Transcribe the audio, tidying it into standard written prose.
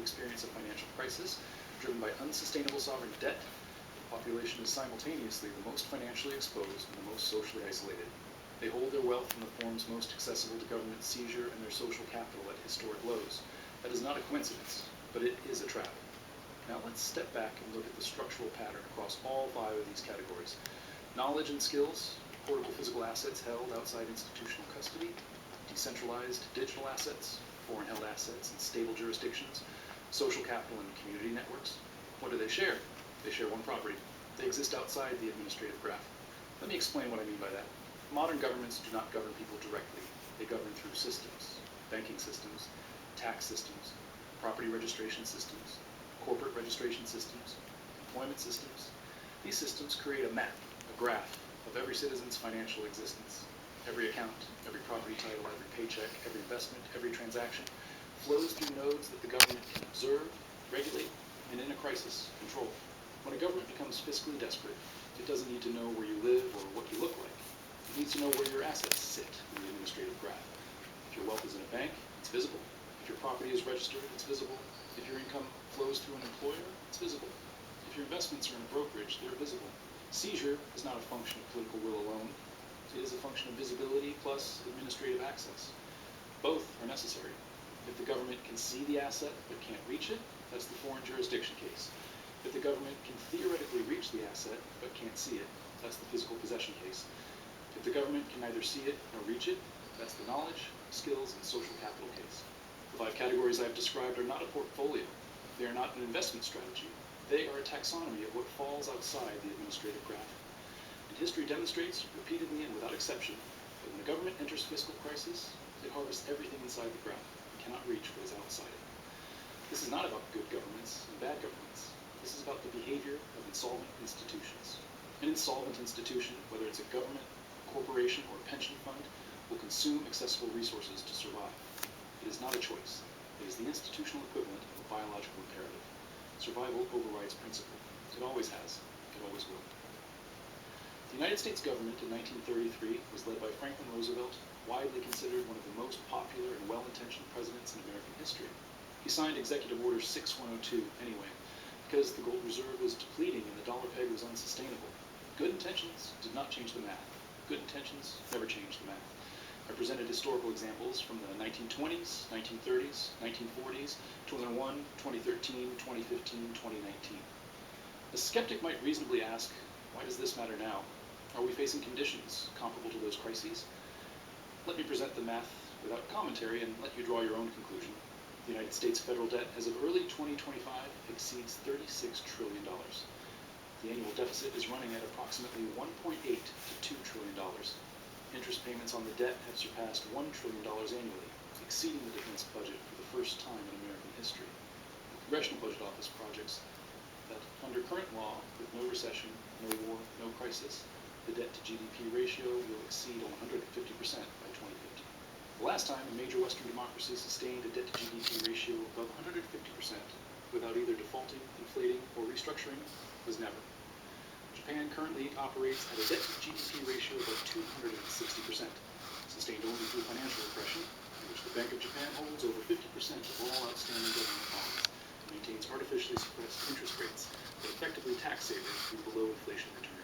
experience a financial crisis driven by unsustainable sovereign debt, the population is simultaneously the most financially exposed and the most socially isolated. They hold their wealth in the forms most accessible to government seizure and their social capital at historic lows. That is not a coincidence, but it is a trap. Now let's step back and look at the structural pattern across all 5 of these categories. Knowledge and skills, portable physical assets held outside institutional custody, decentralized digital assets, foreign-held assets in stable jurisdictions, social capital and community networks. What do they share? They share one property. They exist outside the administrative graph. Let me explain what I mean by that. Modern governments do not govern people directly. They govern through systems, banking systems, tax systems, property registration systems, corporate registration systems, employment systems. These systems create a map, a graph, of every citizen's financial existence. Every account, every property title, every paycheck, every investment, every transaction flows through nodes that the government can observe, regulate, and in a crisis, control. When a government becomes fiscally desperate, it doesn't need to know where you live or what you look like. It needs to know where your assets sit in the administrative graph. If your wealth is in a bank, it's visible. If your property is registered, it's visible. If your income flows through an employer, it's visible. If your investments are in a brokerage, they're visible. Seizure is not a function of political will alone. It is a function of visibility plus administrative access. Both are necessary. If the government can see the asset but can't reach it, that's the foreign jurisdiction case. If the government can theoretically reach the asset but can't see it, that's the physical possession case. If the government can neither see it nor reach it, that's the knowledge, skills, and social capital case. The 5 categories I've described are not a portfolio. They are not an investment strategy. They are a taxonomy of what falls outside the administrative graph. And history demonstrates, repeatedly and without exception, that when a government enters fiscal crisis, it harvests everything inside the graph and cannot reach what is outside it. This is not about good governance and bad governance. This is about the behavior of insolvent institutions. An insolvent institution, whether it's a government, corporation, or pension fund, will consume accessible resources to survive. It is not a choice. It is the institutional equivalent of a biological imperative. Survival overrides principle. It always has. It always will. The United States government in 1933 was led by Franklin Roosevelt, widely considered one of the most popular and well-intentioned presidents in American history. He signed Executive Order 6102 anyway, because the gold reserve was depleting and the dollar peg was unsustainable. Good intentions did not change the math. Good intentions never change the math. I presented historical examples from the 1920s, 1930s, 1940s, 2001, 2013, 2015, 2019. A skeptic might reasonably ask, why does this matter now? Are we facing conditions comparable to those crises? Let me present the math without commentary and let you draw your own conclusion. The United States federal debt as of early 2025 exceeds $36 trillion. The annual deficit is running at approximately $1.8 to $2 trillion. Interest payments on the debt have surpassed $1 trillion annually, exceeding the defense budget for the first time in American history. The Congressional Budget Office projects that under current law, with no recession, no war, no crisis, the debt-to-GDP ratio will exceed 150% by 2050. The last time a major Western democracy sustained a debt-to-GDP ratio above 150% without either defaulting, inflating, or restructuring was never. Japan currently operates at a debt-to-GDP ratio of 260%, sustained only through financial repression, in which the Bank of Japan holds over 50% of all outstanding government bonds and maintains artificially suppressed interest rates that effectively tax savers through below-inflation returns.